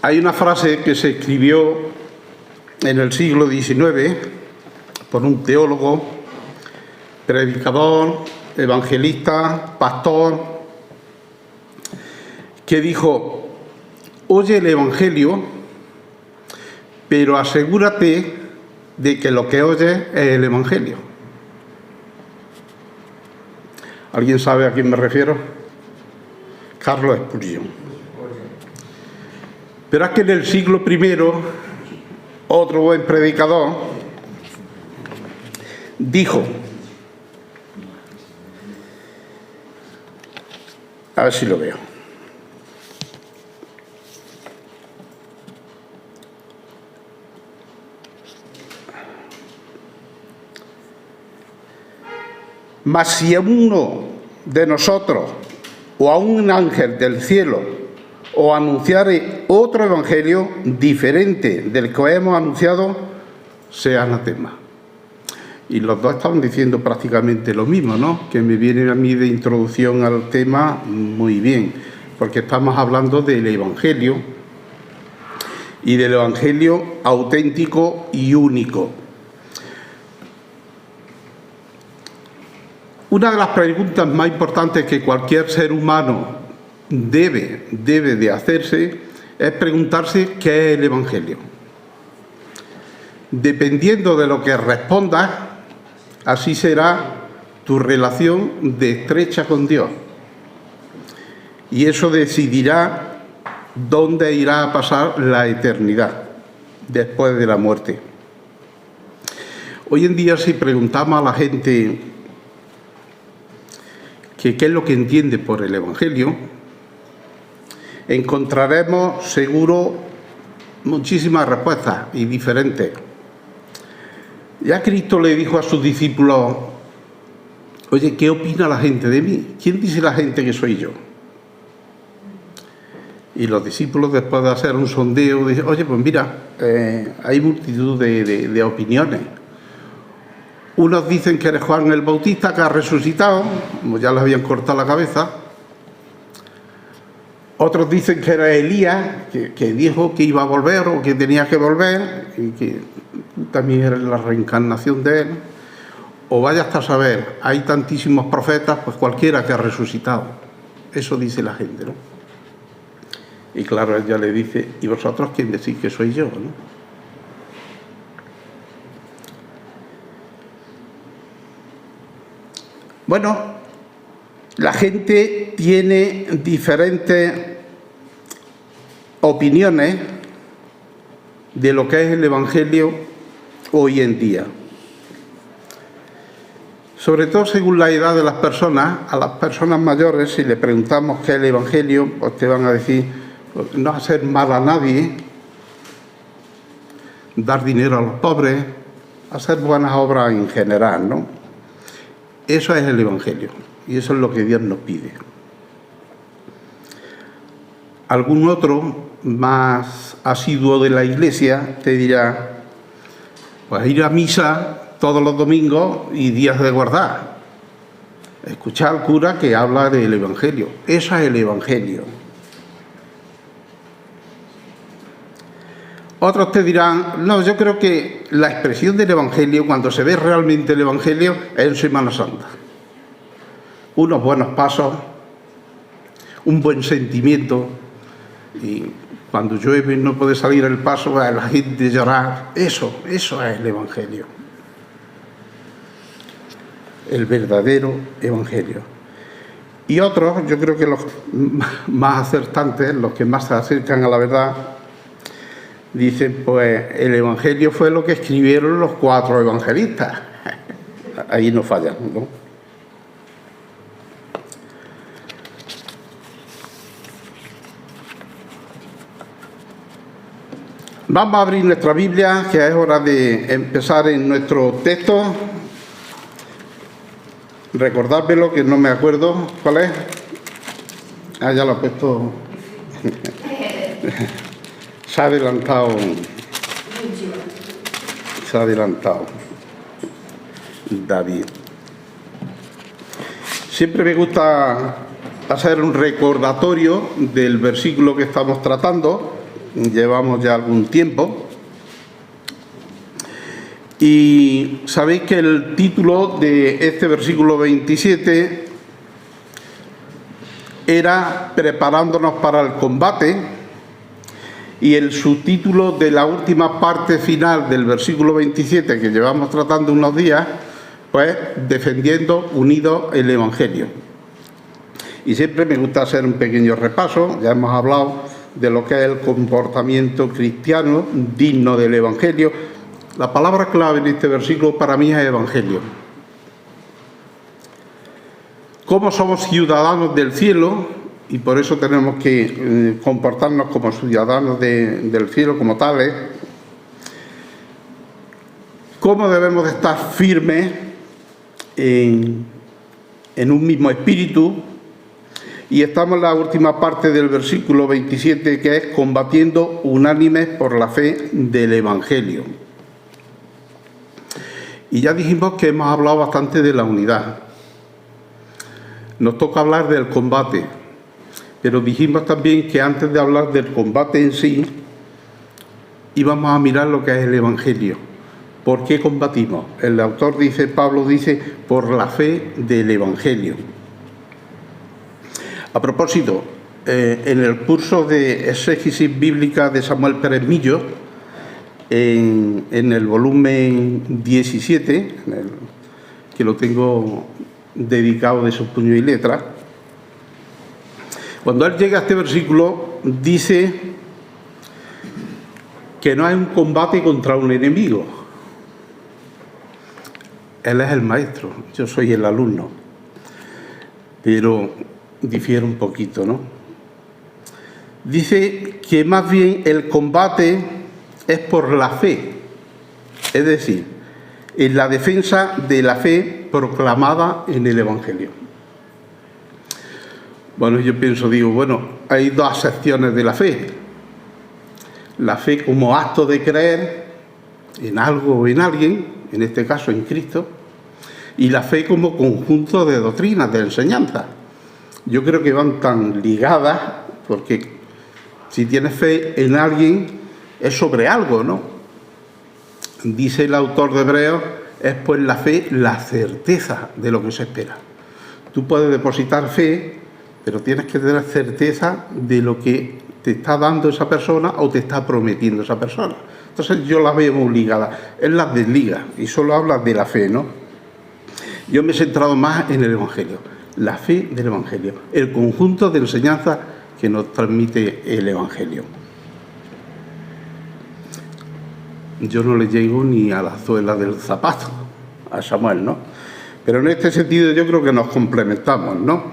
Hay una frase que se escribió en el siglo XIX por un teólogo, predicador, evangelista, pastor, que dijo: oye el Evangelio, pero asegúrate de que lo que oyes es el Evangelio. ¿Alguien sabe a quién me refiero? Carlos Spurgeon. Pero es que en el siglo I, otro buen predicador dijo, a ver si lo veo, mas si a uno de nosotros o a un ángel del cielo o anunciare otro evangelio diferente del que hemos anunciado, sea anatema. Y los dos estaban diciendo prácticamente lo mismo, ¿no? Que me viene a mí de introducción al tema muy bien, porque estamos hablando del evangelio y del evangelio auténtico y único. Una de las preguntas más importantes que cualquier ser humano debe de hacerse es preguntarse qué es el Evangelio. Dependiendo de lo que respondas, así será tu relación de estrecha con Dios. Y eso decidirá dónde irá a pasar la eternidad después de la muerte. Hoy en día, si preguntamos a la gente que qué es lo que entiende por el Evangelio, encontraremos seguro muchísimas respuestas y diferentes. Ya Cristo le dijo a sus discípulos: oye, ¿qué opina la gente de mí? ¿Quién dice la gente que soy yo? Y los discípulos, después de hacer un sondeo, dicen: oye, pues mira, hay multitud de opiniones. Unos dicen que eres Juan el Bautista, que ha resucitado, como ya le habían cortado la cabeza. Otros dicen que era Elías, que dijo que iba a volver o que tenía que volver y que también era la reencarnación de él. O vaya hasta saber, hay tantísimos profetas, pues cualquiera que ha resucitado. Eso dice la gente, ¿no? Y claro, ella le dice: ¿y vosotros quién decís que soy yo, no? Bueno, la gente tiene diferentes opiniones de lo que es el Evangelio hoy en día. Sobre todo según la edad de las personas. A las personas mayores, si le preguntamos qué es el Evangelio, pues te van a decir: pues, no hacer mal a nadie, dar dinero a los pobres, hacer buenas obras en general, ¿no? Eso es el Evangelio. Y eso es lo que Dios nos pide. Algún otro más asiduo de la Iglesia te dirá: pues ir a misa todos los domingos y días de guardar. Escuchar al cura que habla del Evangelio. Eso es el Evangelio. Otros te dirán: no, yo creo que la expresión del Evangelio, cuando se ve realmente el Evangelio, es en Semana Santa. Unos buenos pasos, un buen sentimiento, y cuando llueve no puede salir el paso, a la gente llorar. Eso es el Evangelio. El verdadero Evangelio. Y otros, yo creo que los más acertantes, los que más se acercan a la verdad, dicen: pues el Evangelio fue lo que escribieron los 4 evangelistas. Ahí no fallan, ¿no? Vamos a abrir nuestra Biblia, que es hora de empezar en nuestro texto. Recordádmelo, que no me acuerdo cuál es. Ah, ya lo he puesto. Se ha adelantado. David. Siempre me gusta hacer un recordatorio del versículo que estamos tratando, llevamos ya algún tiempo. Y sabéis que el título de este versículo 27 era preparándonos para el combate, y el subtítulo de la última parte final del versículo 27 que llevamos tratando unos días, pues defendiendo unidos el Evangelio. Y siempre me gusta hacer un pequeño repaso. Ya hemos hablado de lo que es el comportamiento cristiano digno del Evangelio. La palabra clave en este versículo para mí es Evangelio. ¿Cómo somos ciudadanos del cielo? Y por eso tenemos que comportarnos como ciudadanos del cielo, como tales. ¿Cómo debemos de estar firmes en un mismo espíritu? Y estamos en la última parte del versículo 27, que es combatiendo unánimes por la fe del Evangelio. Y ya dijimos que hemos hablado bastante de la unidad. Nos toca hablar del combate, pero dijimos también que antes de hablar del combate en sí, íbamos a mirar lo que es el Evangelio. ¿Por qué combatimos? El autor dice, Pablo dice, por la fe del Evangelio. A propósito, en el curso de exégesis bíblica de Samuel Pérez Millo, en el volumen 17, que lo tengo dedicado de su puño y letra, cuando él llega a este versículo, dice que no hay un combate contra un enemigo. Él es el maestro, yo soy el alumno, pero difiere un poquito, ¿no? Dice que más bien el combate es por la fe, es decir, en la defensa de la fe proclamada en el Evangelio. Bueno, yo digo, hay dos acepciones de la fe. La fe como acto de creer en algo o en alguien, en este caso en Cristo, y la fe como conjunto de doctrinas, de enseñanzas. Yo creo que van tan ligadas, porque si tienes fe en alguien, es sobre algo, ¿no? Dice el autor de Hebreos, es pues la fe, la certeza de lo que se espera. Tú puedes depositar fe, pero tienes que tener certeza de lo que te está dando esa persona o te está prometiendo esa persona. Entonces yo la veo muy ligada. Él las desliga y solo habla de la fe, ¿no? Yo me he centrado más en el Evangelio. La fe del Evangelio, el conjunto de enseñanzas que nos transmite el Evangelio. Yo no le llego ni a la suela del zapato a Samuel, ¿no? Pero en este sentido yo creo que nos complementamos, ¿no?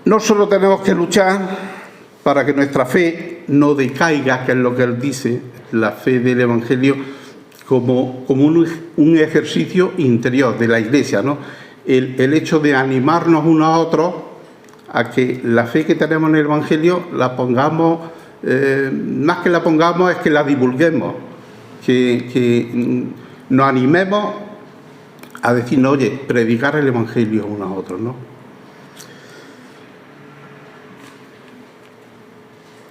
No solo tenemos que luchar para que nuestra fe no decaiga, que es lo que él dice, la fe del Evangelio, como un ejercicio interior de la Iglesia, ¿no? El hecho de animarnos unos a otros a que la fe que tenemos en el Evangelio la pongamos, más que la pongamos, es que la divulguemos, que nos animemos a decir, oye, predicar el Evangelio unos a otros, ¿no?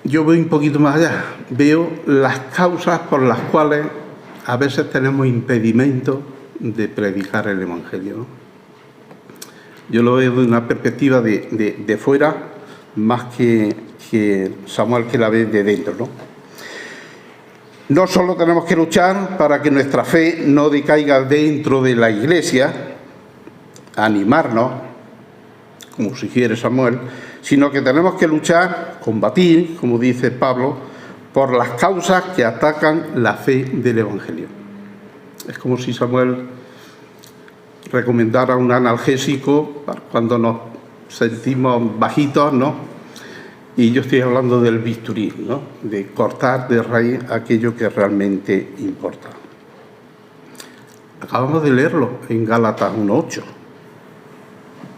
Yo voy un poquito más allá, veo las causas por las cuales a veces tenemos impedimento de predicar el Evangelio, ¿no? Yo lo veo de una perspectiva de fuera, más que Samuel, que la ve de dentro, ¿no? No solo tenemos que luchar para que nuestra fe no decaiga dentro de la Iglesia, animarnos, como sugiere Samuel, sino que tenemos que luchar, combatir, como dice Pablo, por las causas que atacan la fe del Evangelio. Es como si Samuel recomendara un analgésico para cuando nos sentimos bajitos, ¿no? Y yo estoy hablando del bisturí, ¿no? De cortar de raíz aquello que realmente importa. Acabamos de leerlo en Gálatas 1:8.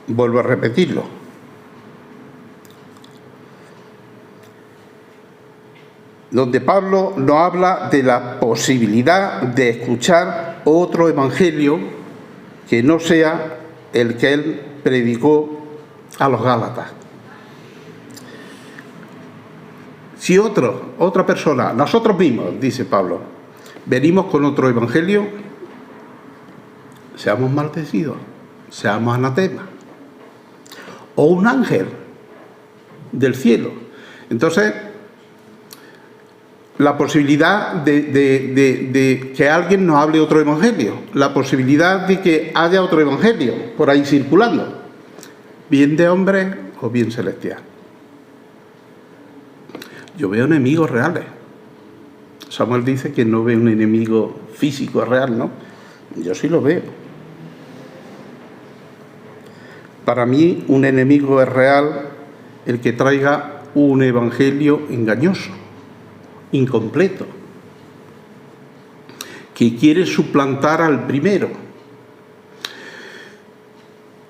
Vuelvo a repetirlo. Donde Pablo nos habla de la posibilidad de escuchar otro evangelio que no sea el que él predicó a los Gálatas. Si otra persona, nosotros mismos, dice Pablo, venimos con otro evangelio, seamos maldecidos, seamos anatemas. O un ángel del cielo. Entonces, la posibilidad de que alguien nos hable otro evangelio, la posibilidad de que haya otro evangelio por ahí circulando, bien de hombre o bien celestial. Yo veo enemigos reales. Samuel dice que no ve un enemigo físico real, ¿no? Yo sí lo veo. Para mí, un enemigo es real el que traiga un evangelio engañoso, incompleto, que quiere suplantar al primero.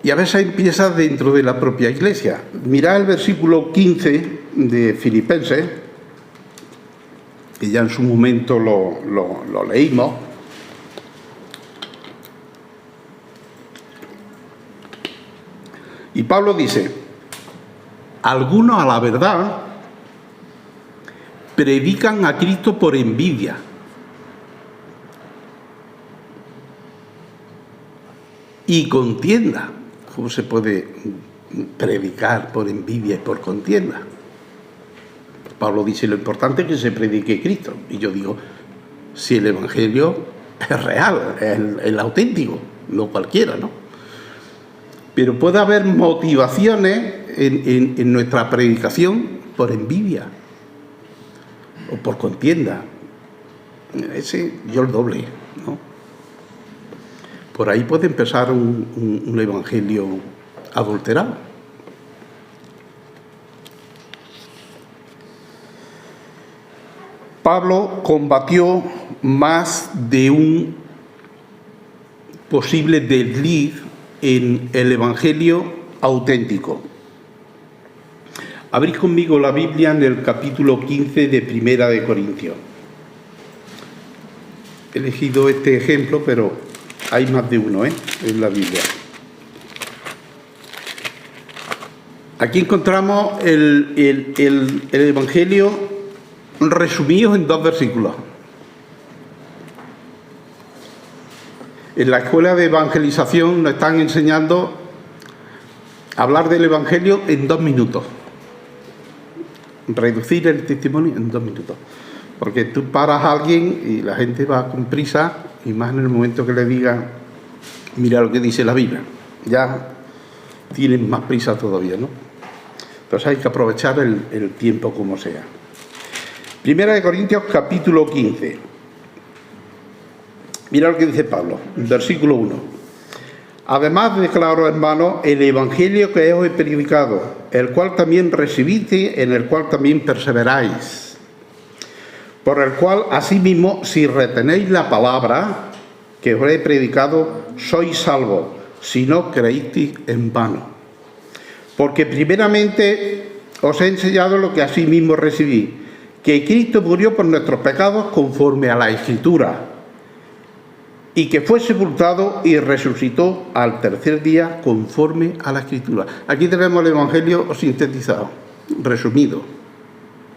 Y a veces empieza dentro de la propia Iglesia. Mirad el versículo 15 de Filipenses, que ya en su momento lo leímos. Y Pablo dice, algunos a la verdad predican a Cristo por envidia. Y contienda. ¿Cómo se puede predicar por envidia y por contienda? Pablo dice, lo importante es que se predique Cristo. Y yo digo, si el Evangelio es real, es el auténtico, no cualquiera, ¿no? Pero puede haber motivaciones en nuestra predicación por envidia o por contienda. Ese yo el doble, ¿no? Por ahí puede empezar un evangelio adulterado. Pablo combatió más de un posible desliz en el evangelio auténtico. Abrid conmigo la Biblia en el capítulo 15 de Primera de Corintios. He elegido este ejemplo, pero hay más de uno, en la Biblia. Aquí encontramos el evangelio resumido en 2 versículos. En la escuela de evangelización nos están enseñando a hablar del evangelio en 2 minutos. Reducir el testimonio en 2 minutos. Porque tú paras a alguien y la gente va con prisa, y más en el momento que le digan, mira lo que dice la Biblia, ya tienen más prisa todavía, ¿no? Entonces hay que aprovechar el tiempo como sea. Primera de Corintios, capítulo 15. Mira lo que dice Pablo, versículo 1. Además declaro, hermanos, el evangelio que os he predicado, el cual también recibiste, en el cual también perseveráis, por el cual asimismo, si retenéis la palabra que os he predicado, sois salvos, si no creísteis en vano. Porque primeramente os he enseñado lo que asimismo recibí, que Cristo murió por nuestros pecados conforme a la Escritura, y que fue sepultado y resucitó al tercer día conforme a la Escritura. Aquí tenemos el evangelio sintetizado, resumido,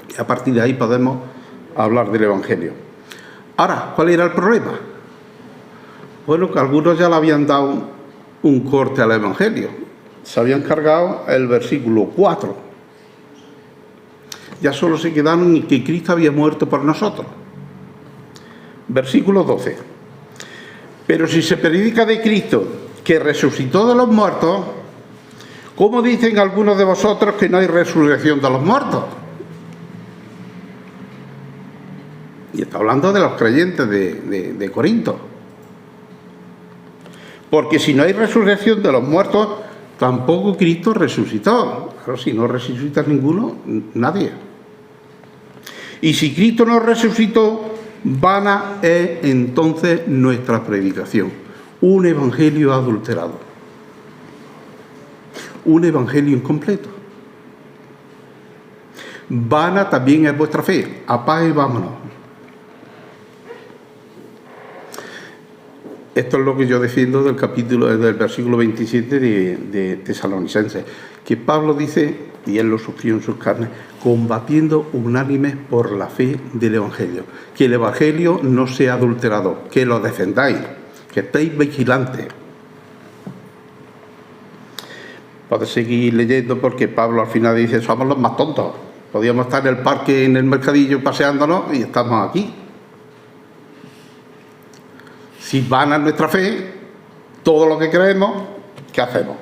y a partir de ahí podemos hablar del evangelio. Ahora, ¿cuál era el problema? Bueno, que algunos ya le habían dado un corte al evangelio. Se habían cargado el versículo 4. Ya solo se quedaron en que Cristo había muerto por nosotros. Versículo 12. Pero si se predica de Cristo que resucitó de los muertos, ¿cómo dicen algunos de vosotros que no hay resurrección de los muertos? Y está hablando de los creyentes de Corinto. Porque si no hay resurrección de los muertos, tampoco Cristo resucitó. Claro, si no resucita ninguno, nadie. Y si Cristo no resucitó, vana es entonces nuestra predicación. Un evangelio adulterado. Un evangelio incompleto. Vana también es vuestra fe. Apague y vámonos. Esto es lo que yo defiendo del versículo 27 de Tesalonicenses, que Pablo dice, y él lo sufrió en sus carnes, combatiendo unánimes por la fe del Evangelio. Que el Evangelio no sea adulterado, que lo defendáis, que estéis vigilantes. Podéis seguir leyendo porque Pablo al final dice, somos los más tontos. Podíamos estar en el parque, en el mercadillo, paseándonos y estamos aquí. Si van a nuestra fe, todo lo que creemos, ¿qué hacemos?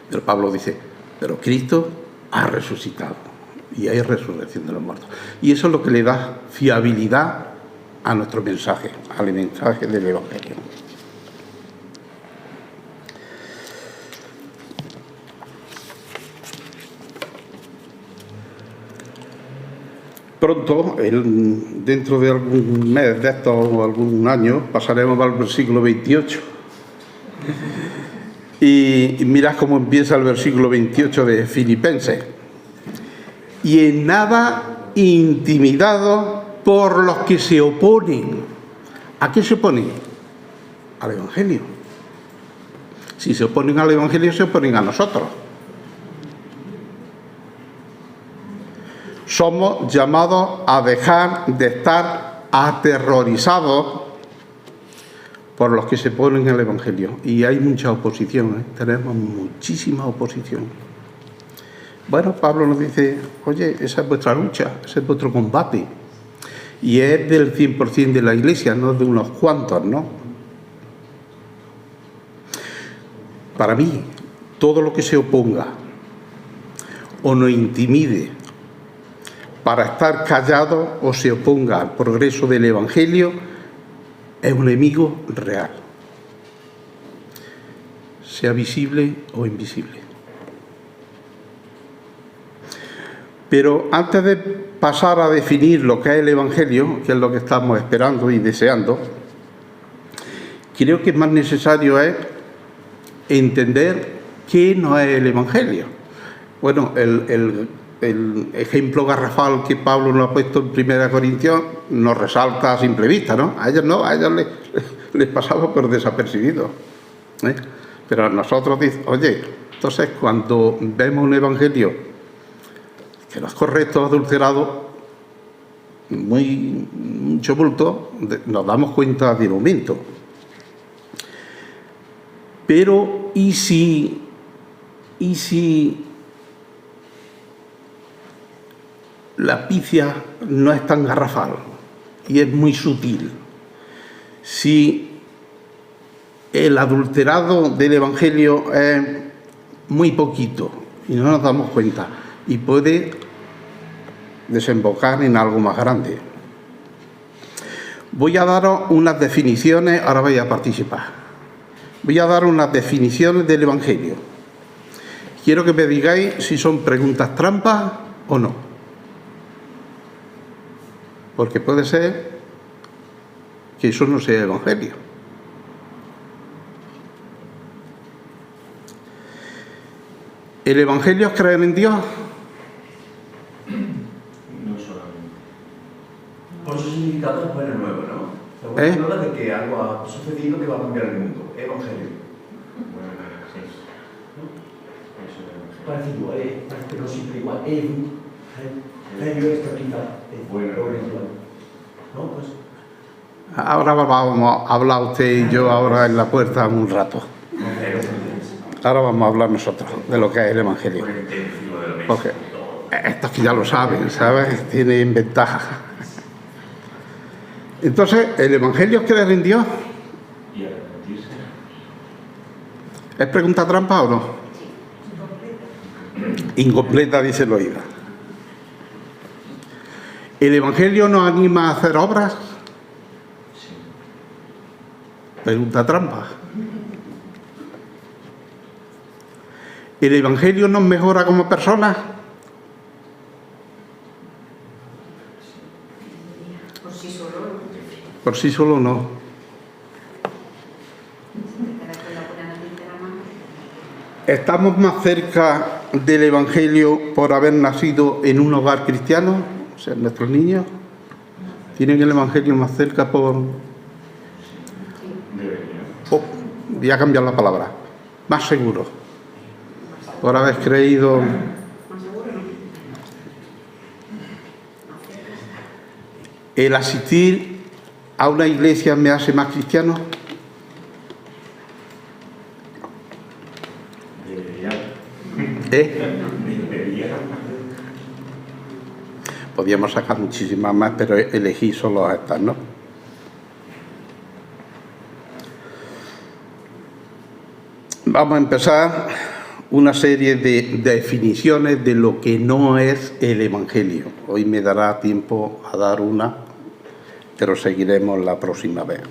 Pero Pablo dice, pero Cristo ha resucitado y hay resurrección de los muertos. Y eso es lo que le da fiabilidad a nuestro mensaje, al mensaje del Evangelio. Pronto, dentro de algún mes de estos o algún año, pasaremos al versículo 28. Y mirad cómo empieza el versículo 28 de Filipenses. Y en nada intimidados por los que se oponen. ¿A qué se oponen? Al Evangelio. Si se oponen al Evangelio, se oponen a nosotros. Somos llamados a dejar de estar aterrorizados por los que se oponen al Evangelio. Y hay mucha oposición, tenemos muchísima oposición. Bueno, Pablo nos dice, oye, esa es vuestra lucha, ese es vuestro combate. Y es del 100% de la Iglesia, no de unos cuantos, ¿no? Para mí, todo lo que se oponga o nos intimide para estar callado o se oponga al progreso del Evangelio es un enemigo real, sea visible o invisible. Pero antes de pasar a definir lo que es el Evangelio, que es lo que estamos esperando y deseando, creo que más necesario es entender qué no es el Evangelio. Bueno, el ejemplo garrafal que Pablo nos ha puesto en 1 Corintios nos resalta a simple vista, ¿no? A ellos no, a ellos les pasaba por desapercibido. Pero a nosotros dice, oye, entonces cuando vemos un evangelio que no es correcto, adulterado, mucho bulto, nos damos cuenta de momento. Pero, ¿y si la pifia no es tan garrafal y es muy sutil? Si el adulterado del Evangelio es muy poquito y no nos damos cuenta y puede desembocar en algo más grande. Voy a daros unas definiciones, ahora vais a participar. Voy a dar unas definiciones del Evangelio. Quiero que me digáis si son preguntas trampas o no. Porque puede ser que eso no sea Evangelio. ¿El Evangelio es creer en Dios? No solamente. Por su significado es bueno nuevo, ¿no? La buena nueva de que algo ha sucedido que va a cambiar el mundo. Evangelio. Bueno, sí. Eso es parece igual, pero siempre igual. Medio estabilidad. Bueno. ¿No? Pues. Ahora vamos a hablar usted y yo ahora en la puerta un rato. Ahora vamos a hablar nosotros de lo que es el Evangelio. Porque estos que ya lo saben, ¿sabes? Tienen ventaja. Entonces, ¿el Evangelio es creer en Dios? Y arrepentirse. ¿Es pregunta trampa o no? Incompleta, dice Loida. ¿El Evangelio nos anima a hacer obras? Sí. Pregunta trampa. ¿El Evangelio nos mejora como personas? Por sí solo no. Por sí solo no. ¿Estamos más cerca del Evangelio por haber nacido en un hogar cristiano? O sea, nuestros niños tienen el Evangelio más cerca por... voy a cambiar la palabra, más seguro, por haber creído. Más seguro no. ¿El asistir a una iglesia me hace más cristiano? Podríamos sacar muchísimas más, pero elegí solo estas, ¿no? Vamos a empezar una serie de definiciones de lo que no es el Evangelio. Hoy me dará tiempo a dar una, pero seguiremos la próxima vez.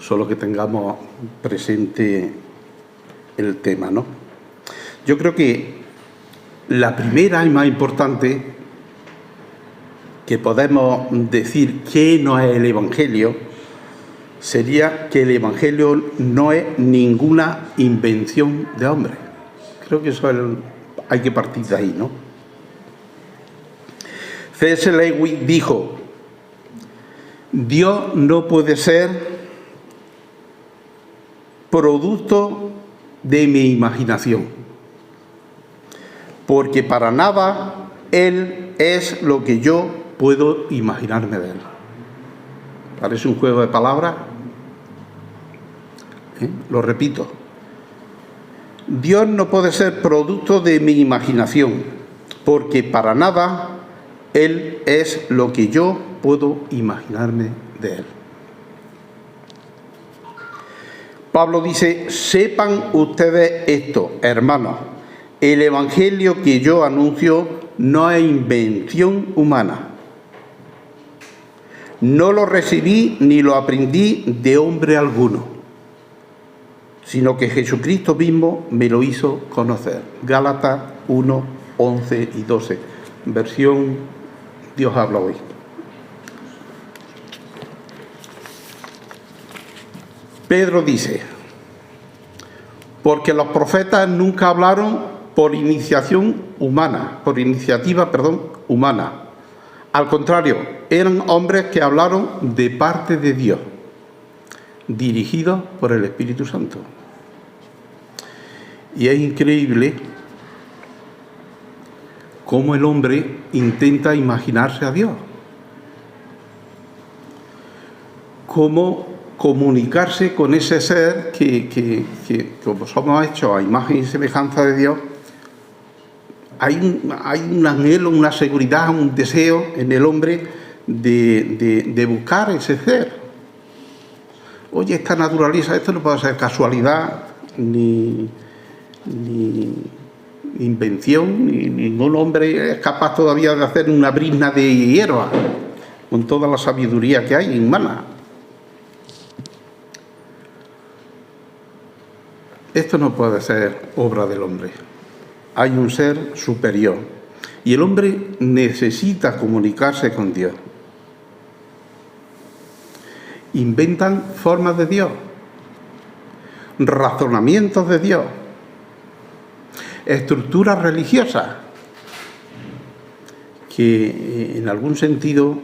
Solo que tengamos presente el tema, ¿no? Yo creo que la primera y más importante que podemos decir que no es el Evangelio sería que el Evangelio no es ninguna invención de hombre. Creo que eso hay que partir de ahí, ¿no? C.S. Lewis dijo: Dios no puede ser producto de mi imaginación, porque para nada Él es lo que yo puedo imaginarme de Él. Parece un juego de palabras. Lo repito. Dios no puede ser producto de mi imaginación, porque para nada Él es lo que yo puedo imaginarme de Él. Pablo dice: sepan ustedes esto, hermanos, el Evangelio que yo anuncio no es invención humana. No lo recibí ni lo aprendí de hombre alguno, sino que Jesucristo mismo me lo hizo conocer. Gálatas 1, 11 y 12. Versión Dios habla hoy. Pedro dice: porque los profetas nunca hablaron por iniciativa humana. Al contrario, eran hombres que hablaron de parte de Dios, dirigidos por el Espíritu Santo. Y es increíble cómo el hombre intenta imaginarse a Dios, cómo comunicarse con ese ser que como somos hechos a imagen y semejanza de Dios. Hay un anhelo, una seguridad, un deseo en el hombre de buscar ese ser. Oye, esta naturaleza, esto no puede ser casualidad, ni invención, ni ningún hombre es capaz todavía de hacer una brizna de hierba con toda la sabiduría que hay humana. Esto no puede ser obra del hombre. Hay un ser superior y el hombre necesita comunicarse con Dios. Inventan formas de Dios, razonamientos de Dios, estructuras religiosas que en algún sentido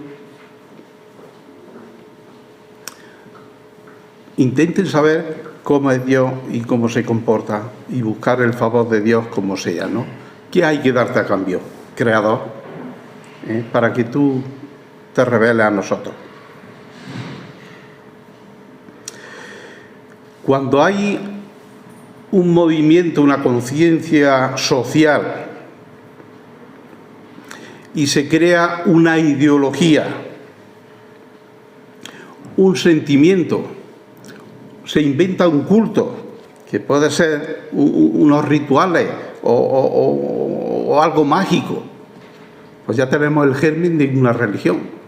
intenten saber cómo es Dios y cómo se comporta y buscar el favor de Dios como sea, ¿no? ¿Qué hay que darte a cambio, Creador, para que tú te reveles a nosotros? Cuando hay un movimiento, una conciencia social y se crea una ideología, un sentimiento, se inventa un culto, que puede ser unos rituales o algo mágico, pues ya tenemos el germen de una religión.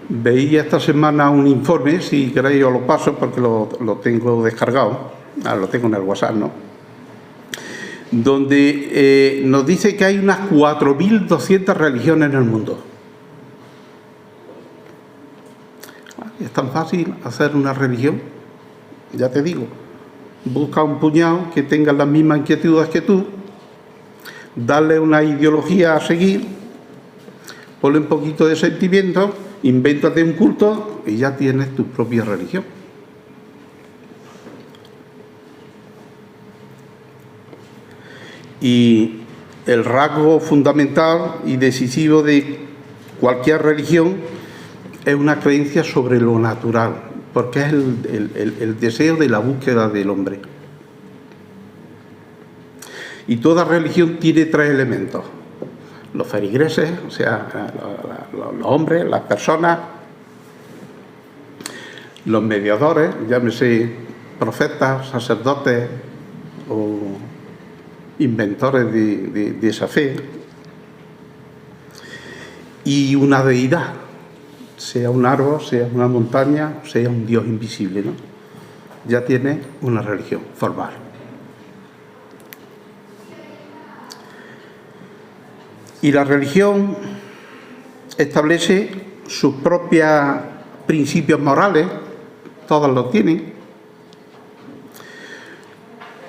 Veía esta semana un informe, si queréis os lo paso porque lo tengo descargado, lo tengo en el WhatsApp, ¿no? Donde nos dice que hay unas 4.200 religiones en el mundo. Es tan fácil hacer una religión, ya te digo. Busca un puñado que tenga las mismas inquietudes que tú, darle una ideología a seguir, ponle un poquito de sentimiento Invéntate un culto y ya tienes tu propia religión. Y el rasgo fundamental y decisivo de cualquier religión es una creencia sobre lo natural, porque es el deseo de la búsqueda del hombre. Y toda religión tiene tres elementos: los feligreses, o sea, los hombres, las personas; los mediadores, llámese profetas, sacerdotes o inventores de esa fe; y una deidad, sea un árbol, sea una montaña, sea un Dios invisible, ¿no? Ya tiene una religión formal. Y la religión establece sus propios principios morales, todas los tienen.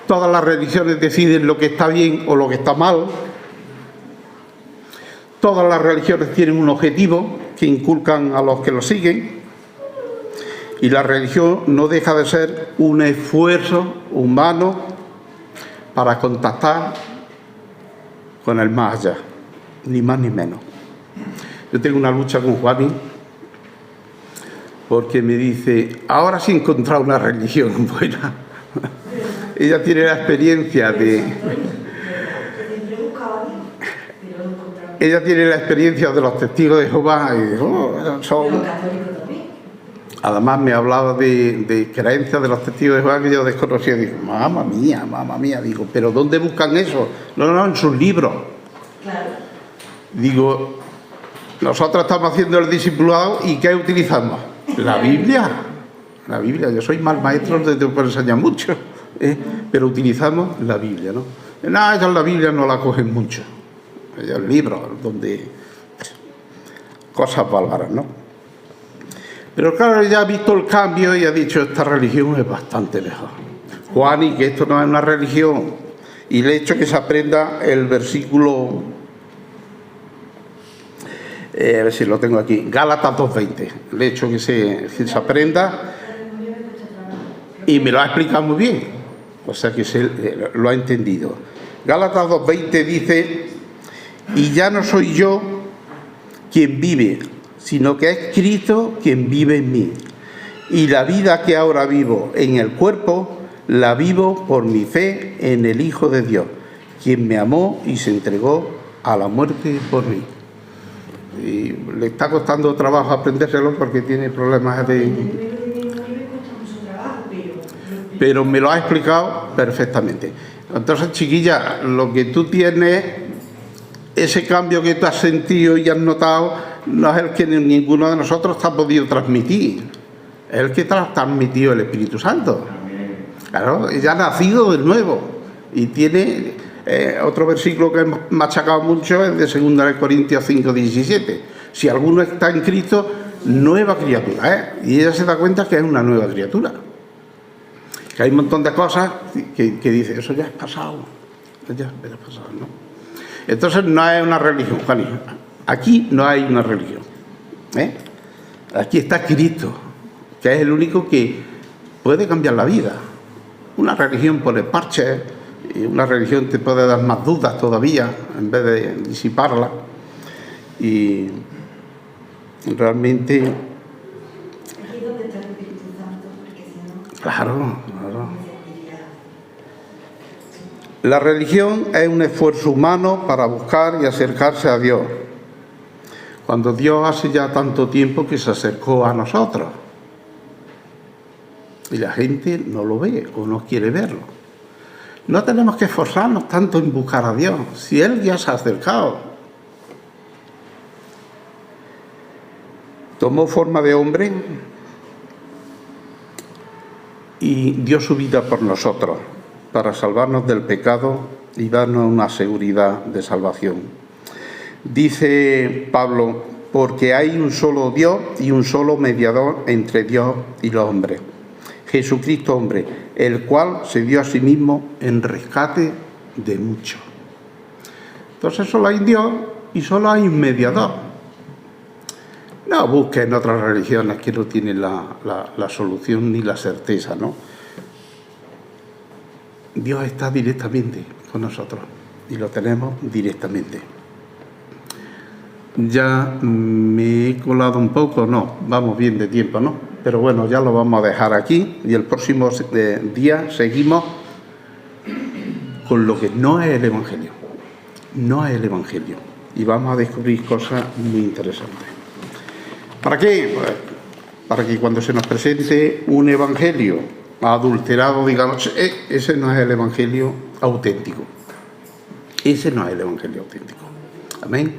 Todas las religiones deciden lo que está bien o lo que está mal. Todas las religiones tienen un objetivo que inculcan a los que lo siguen. Y la religión no deja de ser un esfuerzo humano para contactar con el más allá, ni más ni menos. Yo tengo una lucha con Juani porque me dice: ahora sí he encontrado una religión buena. Ella tiene la experiencia de... Ella tiene la experiencia de los testigos de Jehová y son... Además me hablaba de creencias de los testigos de Jehová que yo desconocía. Digo, mamá mía, digo, ¿pero dónde buscan eso? No, en sus libros. Claro. Digo, nosotros estamos haciendo el discipulado y ¿qué utilizamos? La Biblia. La Biblia, yo soy mal maestro, te puedo enseñar mucho, pero utilizamos la Biblia, ¿no? No, ellos la Biblia no la cogen mucho. Ellos libros donde... cosas bárbaras, ¿no? Pero claro, ella ha visto el cambio y ha dicho: esta religión es bastante mejor. Juan, y que esto no es una religión. Y le he hecho que se aprenda el versículo... a ver si lo tengo aquí. Gálatas 2:20. Le he hecho que se aprenda... y me lo ha explicado muy bien, o sea que lo ha entendido. Gálatas 2:20 dice: y ya no soy yo quien vive, sino que es Cristo quien vive en mí. Y la vida que ahora vivo en el cuerpo, la vivo por mi fe en el Hijo de Dios, quien me amó y se entregó a la muerte por mí. Y le está costando trabajo aprendérselo porque tiene problemas de... pero me lo ha explicado perfectamente. Entonces, chiquilla, lo que tú tienes, ese cambio que tú has sentido y has notado, no es el que ninguno de nosotros te ha podido transmitir, es el que te ha transmitido el Espíritu Santo. Claro, ella ha nacido de nuevo y tiene otro versículo que hemos machacado mucho, es de 2 Corintios 5:17. Si alguno está en Cristo, nueva criatura, y ella se da cuenta que es una nueva criatura. Que hay un montón de cosas que dice: eso ya es pasado, ¿no? Entonces no es una religión, Juan. Aquí no hay una religión, Aquí está Cristo, que es el único que puede cambiar la vida. Una religión pone parches, y una religión te puede dar más dudas todavía, en vez de disiparla. Y realmente... Aquí es donde está el Espíritu Santo, porque si no... Claro. La religión es un esfuerzo humano para buscar y acercarse a Dios, cuando Dios hace ya tanto tiempo que se acercó a nosotros y la gente no lo ve o no quiere verlo. No tenemos que esforzarnos tanto en buscar a Dios, si Él ya se ha acercado. Tomó forma de hombre y dio su vida por nosotros, para salvarnos del pecado y darnos una seguridad de salvación. Dice Pablo: porque hay un solo Dios y un solo mediador entre Dios y los hombres, Jesucristo hombre, el cual se dio a sí mismo en rescate de muchos. Entonces solo hay Dios y solo hay un mediador. No busquen otras religiones que no tienen la solución ni la certeza, ¿no? Dios está directamente con nosotros y lo tenemos directamente. Ya me he colado un poco, no, vamos bien de tiempo, ¿no? Pero bueno, ya lo vamos a dejar aquí y el próximo día seguimos con lo que no es el Evangelio. No es el Evangelio. Y vamos a descubrir cosas muy interesantes. ¿Para qué? Pues, para que cuando se nos presente un Evangelio adulterado, digamos, ese no es el Evangelio auténtico. Ese no es el Evangelio auténtico. Amén.